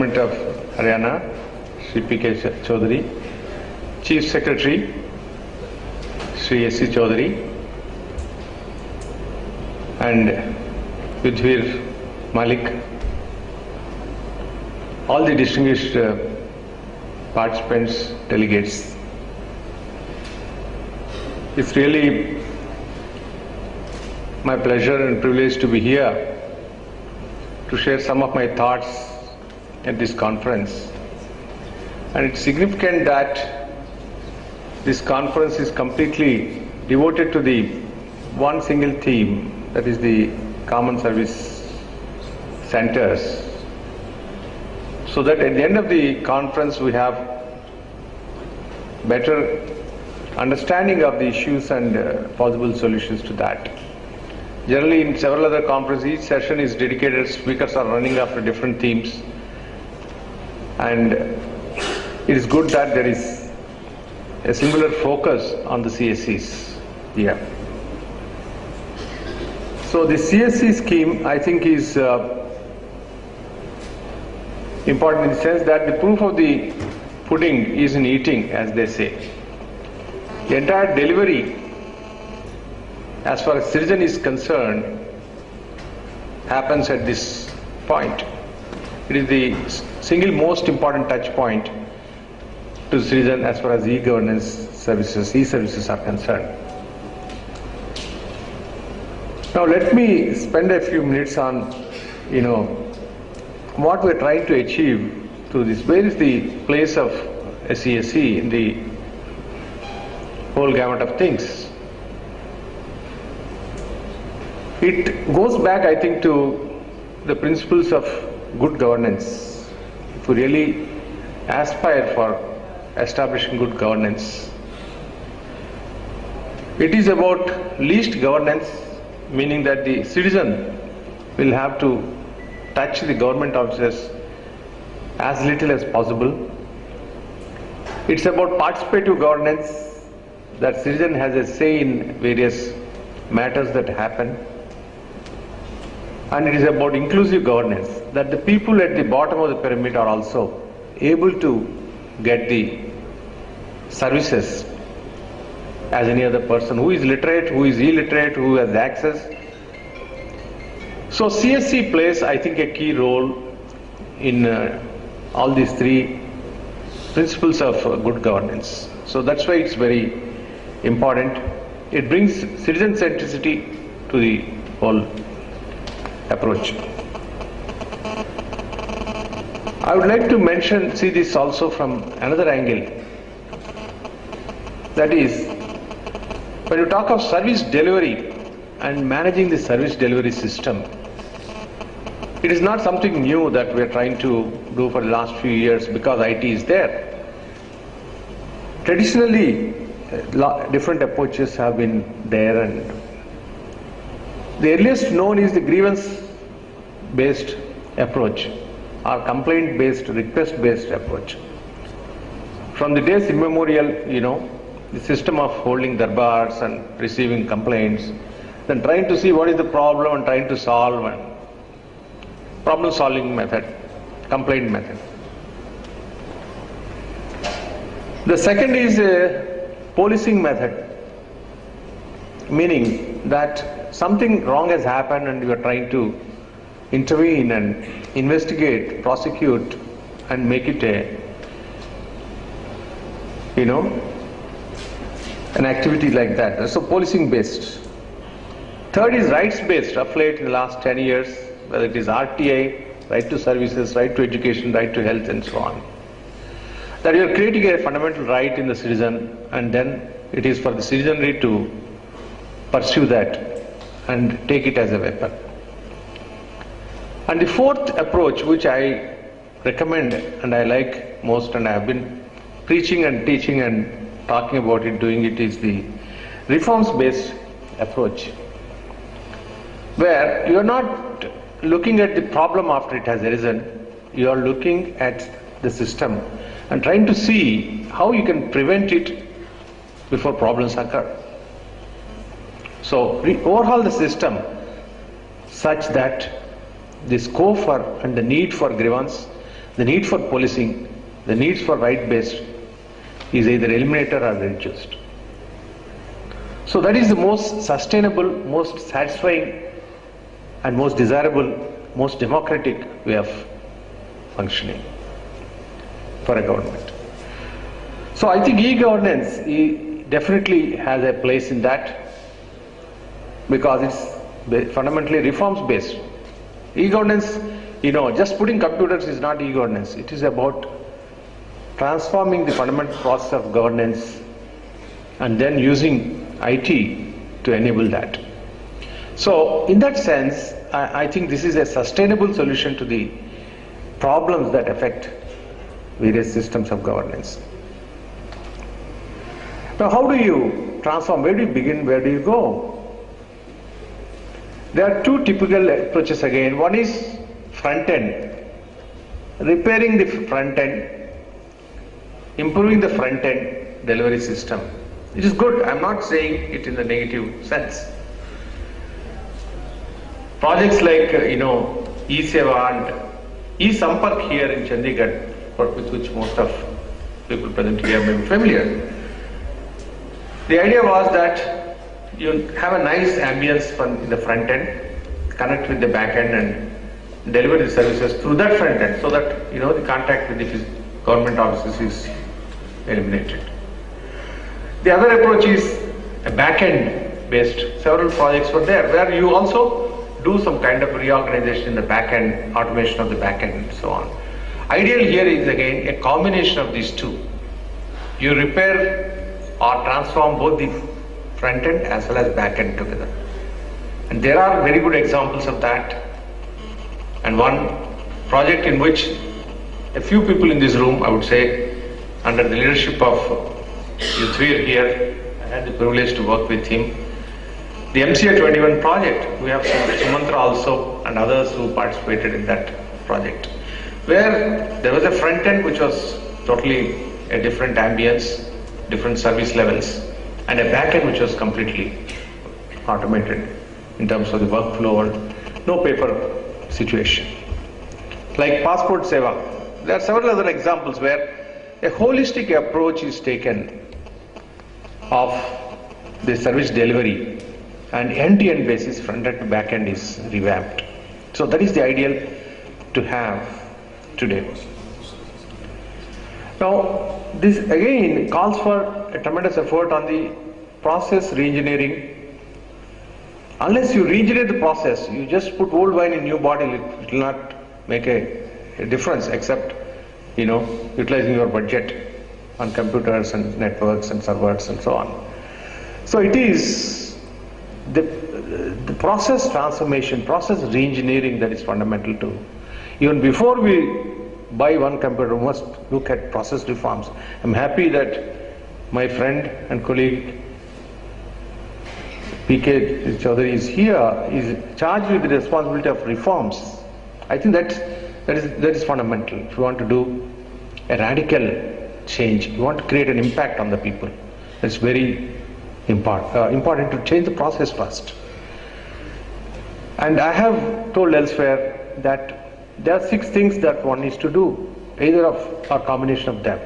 Government of Haryana, Shri P.K. Chaudhary, Chief Secretary, Shri S.C. Chaudhary, and Yudhvir Malik, all the distinguished participants, delegates. It's really my pleasure and privilege to be here to share some of my thoughts at this conference. And it's significant that this conference is completely devoted to the one single theme, that is the common service centers, so that at the end of the conference we have better understanding of the issues and possible solutions to that. Generally, in several other conferences, each session is dedicated, speakers are running after different themes, and it is good that there is a singular focus on the CSCs here. So the CSC scheme, I think, is important in the sense that the proof of the pudding is in eating, as they say. The entire delivery, as far as citizen is concerned, happens at this point. It is the single most important touch point to the citizen as far as e-governance services, e-services are concerned. Now let me spend a few minutes on, what we're trying to achieve through this. Where is the place of a CSC in the whole gamut of things? It goes back, I think, to the principles of good governance. If we really aspire for establishing good governance, it is about least governance, meaning that the citizen will have to touch the government offices as little as possible. It's about participative governance, that citizen has a say in various matters that happen. And it is about inclusive governance, that the people at the bottom of the pyramid are also able to get the services as any other person who is literate, who is illiterate, who has access. So CSC plays, I think, a key role in all these three principles of good governance. So that's why it's very important. It brings citizen centricity to the whole approach. I would like to see this also from another angle. That is, when you talk of service delivery and managing the service delivery system, it is not something new that we are trying to do for the last few years because IT is there. Traditionally, different approaches have been there, and the earliest known is the grievance-based approach or complaint-based, request-based approach. From the days immemorial, the system of holding darbars and receiving complaints, then trying to see what is the problem and trying to solve, and problem-solving method, complaint method. The second is a policing method, meaning that something wrong has happened and you are trying to intervene and investigate, prosecute, and make it an activity like that. So policing based. Third is rights based, of late in the last 10 years, whether it is RTI, right to services, right to education, right to health, and so on. That you are creating a fundamental right in the citizen, and then it is for the citizenry to pursue that and take it as a weapon. And the fourth approach, which I recommend and I like most, and I have been preaching and teaching and talking about it, doing it, is the reforms-based approach, where you are not looking at the problem after it has arisen, you are looking at the system and trying to see how you can prevent it before problems occur. So overhaul the system such that the scope for and the need for grievance the need for policing, the needs for right-based is either eliminated or reduced. So that is the most sustainable, most satisfying and most desirable, most democratic way of functioning for a government. So I think e-governance definitely has a place in that, because it's fundamentally reforms based. E-governance, just putting computers is not e-governance. It is about transforming the fundamental process of governance and then using IT to enable that. So in that sense, I think this is a sustainable solution to the problems that affect various systems of governance. Now, how do you transform? Where do you begin? Where do you go? There are two typical approaches again. One is front end, repairing the front end, improving the front end delivery system. It is good. I am not saying it in the negative sense. Projects like eSeva and eSampark here in Chandigarh, with which most of people present here may be familiar. The idea was that you have a nice ambience in the front end, connect with the back end and deliver the services through that front end, so that the contact with the government offices is eliminated. The other approach is a back end based. Several projects were there where you also do some kind of reorganization in the back end, automation of the back end and so on. Ideal here is again a combination of these two. You repair or transform both the front end as well as back end together. And there are very good examples of that. And one project in which a few people in this room, I would say, under the leadership of Yudhvir here, I had the privilege to work with him. The MCA 21 project, we have Sumantra also and others who participated in that project, where there was a front end which was totally a different ambience, different service levels, and a back end which was completely automated in terms of the workflow and no paper situation. Like Passport Seva, there are several other examples where a holistic approach is taken of the service delivery and end-to-end basis, front end to back end is revamped. So that is the ideal to have today. Now, this again calls for a tremendous effort on the process re-engineering. Unless you re-engineer the process, you just put old wine in new bottle, it will not make a difference except, utilizing your budget on computers and networks and servers and so on. So it is the process transformation, process re-engineering that is fundamental to. Even before we buy one computer, we must look at process reforms. I'm happy that my friend and colleague PK Chaudhary is here, is charged with the responsibility of reforms. I think that is fundamental. If you want to do a radical change, you want to create an impact on the people, it's very important to change the process first. And I have told elsewhere that there are 6 things that one needs to do, either of or combination of them.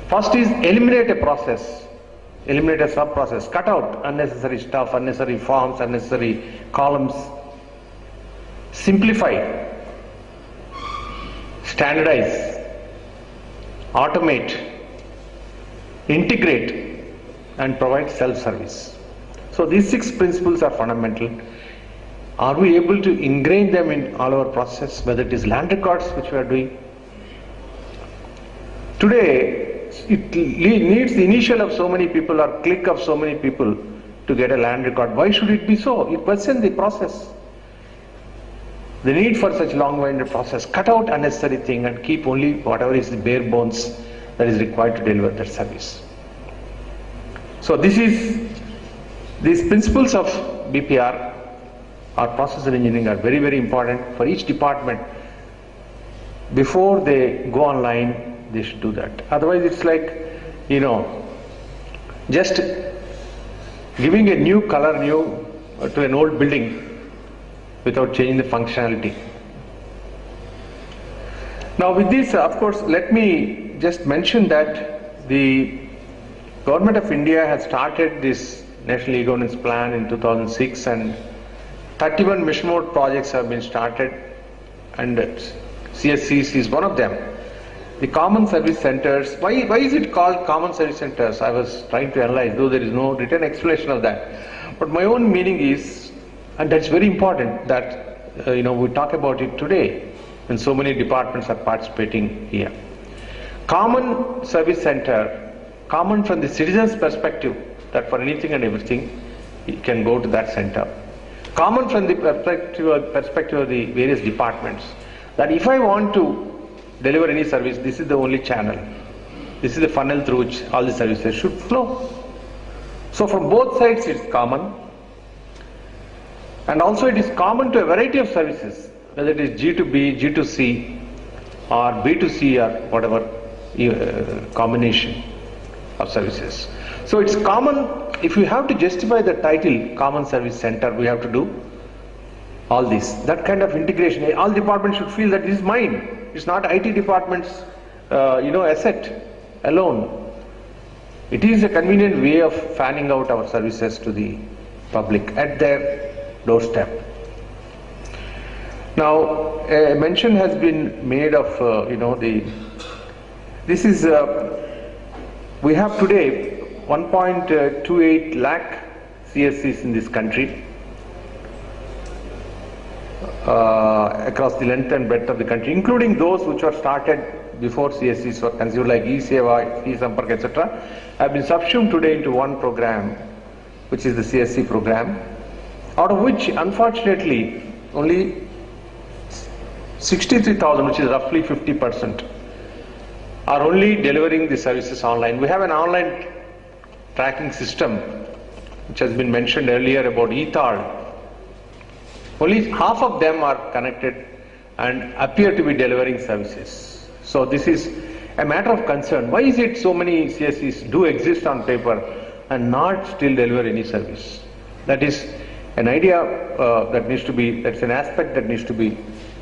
First is eliminate a process, eliminate a sub-process, cut out unnecessary stuff, unnecessary forms, unnecessary columns, simplify, standardize, automate, integrate, and provide self-service. So these 6 principles are fundamental. Are we able to ingrain them in all our process, whether it is land records which we are doing? Today, it needs the initial of so many people or click of so many people to get a land record. Why should it be so? It worsens the process. The need for such long-winded process. Cut out unnecessary thing and keep only whatever is the bare bones that is required to deliver that service. So these principles of BPR or process engineering are very, very important for each department. Before they go online, they should do that. Otherwise, it's like, just giving a new color to an old building without changing the functionality. Now with this, of course, let me just mention that the Government of India has started this National E-Governance Plan in 2006, and 31 mission mode projects have been started, and CSCs is one of them. The Common Service Centers, why is it called Common Service Centers? I was trying to analyze, though there is no written explanation of that. But my own meaning is, and that's very important, that we talk about it today, and so many departments are participating here. Common Service Center, common from the citizen's perspective, that for anything and everything, you can go to that center. Common from the perspective of the various departments, that if I want to deliver any service, this is the only channel. This is the funnel through which all the services should flow. So from both sides it's common. And also it is common to a variety of services, whether it is G2B, G2C or B2C or whatever combination of services. So it's common. If you have to justify the title Common Service Center, we have to do all this. That kind of integration. All departments should feel that this is mine. It's not IT department's asset alone. It is a convenient way of fanning out our services to the public at their doorstep. Now, a mention has been made of we have today 1.28 lakh CSCs in this country. Across the length and breadth of the country, including those which were started before CSCs were conceived, like eSeva, eSampark, etc., have been subsumed today into one program, which is the CSC program, out of which, unfortunately, only 63,000, which is roughly 50%, are only delivering the services online. We have an online tracking system, which has been mentioned earlier about ETAL. Only half of them are connected and appear to be delivering services. So this is a matter of concern. Why is it so many CSCs do exist on paper and not still deliver any service? That is an idea that's an aspect that needs to be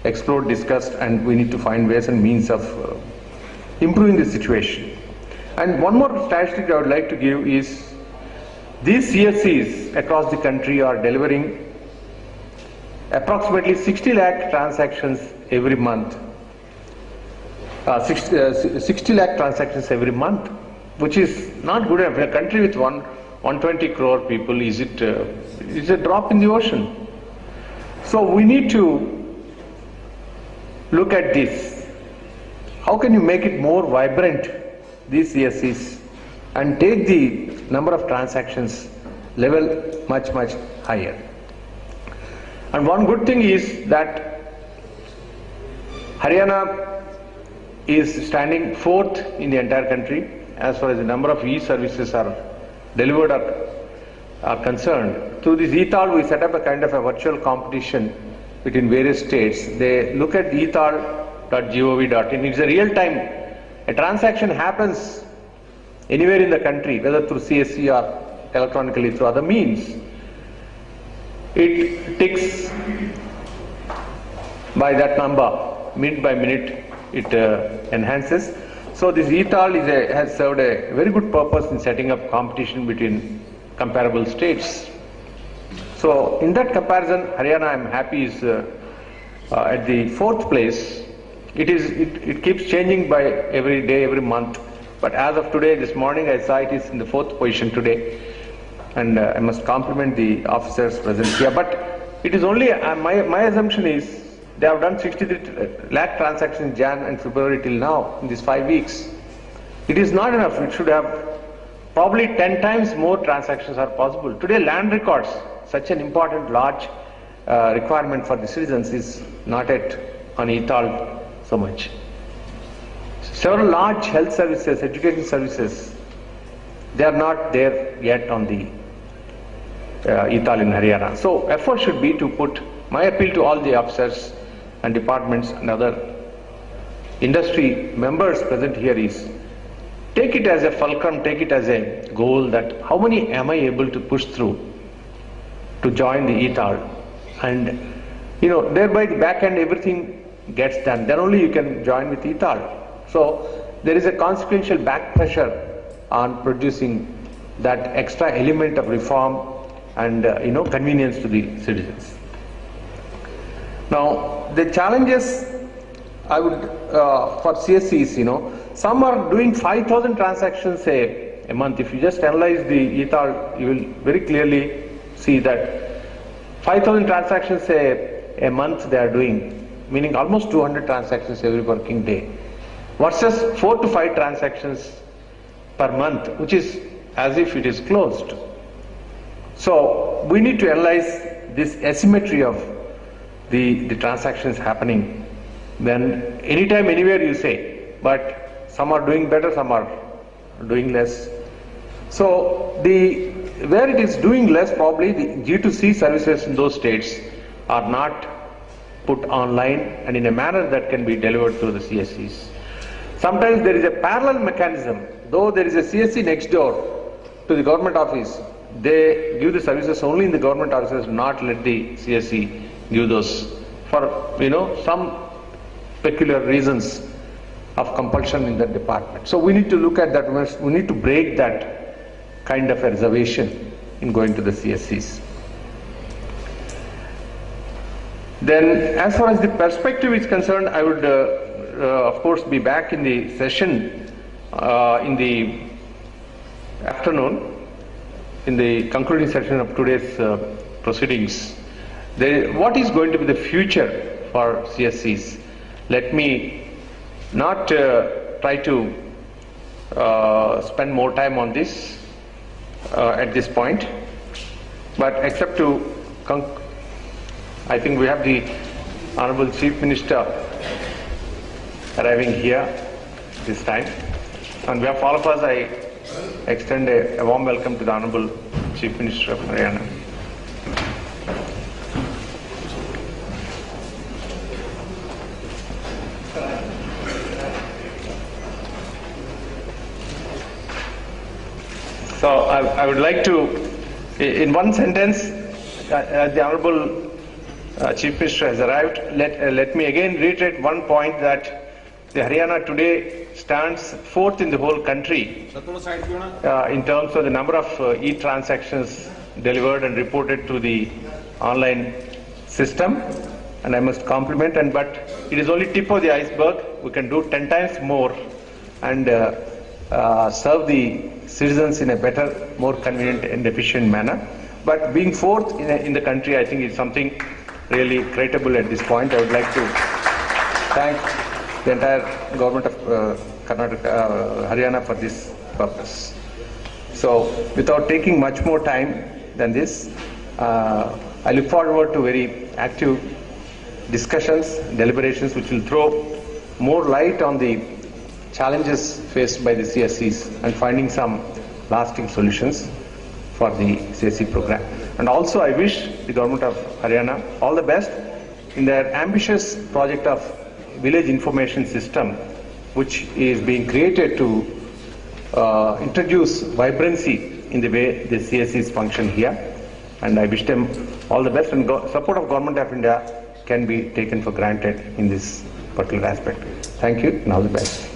explored, discussed, and we need to find ways and means of improving the situation. And one more statistic I would like to give is these CSCs across the country are delivering approximately 60 lakh transactions every month. 60 lakh transactions every month, which is not good enough. In a country with 120 crore people, is it a drop in the ocean? So we need to look at this. How can you make it more vibrant, these CSCs, and take the number of transactions level much higher? And one good thing is that Haryana is standing fourth in the entire country as far as the number of e-services are delivered are concerned. Through this ETAL, we set up a kind of a virtual competition between various states. They look at etal.gov.in. It's a real time. A transaction happens anywhere in the country, whether through CSC or electronically through other means. It ticks by that number, minute by minute, it enhances. So this ETAL has served a very good purpose in setting up competition between comparable states. So in that comparison, Haryana, I'm happy, is at the fourth place. It keeps changing by every day, every month. But as of today, this morning, I saw it is in the fourth position today. And I must compliment the officers present here. But it is only, my assumption is, they have done 63 lakh transactions in Jan and February till now, in these 5 weeks. It is not enough. It should have probably 10 times more transactions are possible. Today, land records, such an important, large requirement for the citizens, is not yet on ETAL so much. Several large health services, education services, they are not there yet on the ETAL in Haryana. So effort should be to put, my appeal to all the officers and departments and other industry members present here is, take it as a fulcrum, take it as a goal that how many am I able to push through to join the ETAL, and thereby the back end everything gets done, then only you can join with ETHAL. So there is a consequential back pressure on producing that extra element of reform and convenience to the citizens. Now the challenges I would for CSCs, some are doing 5,000 transactions a month. If you just analyze the ETHAL, you will very clearly see that 5,000 transactions a month they are doing, meaning almost 200 transactions every working day, versus 4 to 5 transactions per month, which is as if it is closed. So we need to analyze this asymmetry of the transactions happening. Then anytime, anywhere you say, but some are doing better, some are doing less. So where it is doing less, probably the G2C services in those states are not put online and in a manner that can be delivered to the CSCs. Sometimes there is a parallel mechanism, though there is a CSC next door to the government office, they give the services only in the government offices, not let the CSC give those for some peculiar reasons of compulsion in that department. So we need to look at that. We need to break that kind of a reservation in going to the CSCs. Then as far as the perspective is concerned, I would of course be back in the session in the afternoon, in the concluding session of today's proceedings. What is going to be the future for CSCs? Let me not try to spend more time on this at this point, but except to I think we have the Honorable Chief Minister arriving here this time. On behalf of all of us, I extend a warm welcome to the Honorable Chief Minister of Haryana. So I would like to, in one sentence, the Honorable Chief Minister has arrived. Let me again reiterate one point, that the Haryana today stands fourth in the whole country in terms of the number of e-transactions delivered and reported to the online system, and I must compliment. But it is only tip of the iceberg. We can do 10 times more and serve the citizens in a better, more convenient and efficient manner. But being fourth in the country, I think is something really creditable at this point. I would like to thank the entire government of Haryana for this purpose. So without taking much more time than this, I look forward to very active discussions, deliberations, which will throw more light on the challenges faced by the CSCs and finding some lasting solutions for the CSC program. And also I wish the government of Haryana all the best in their ambitious project of village information system, which is being created to introduce vibrancy in the way the CSCs function here. And I wish them all the best, and support of Government of India can be taken for granted in this particular aspect. Thank you and all the best.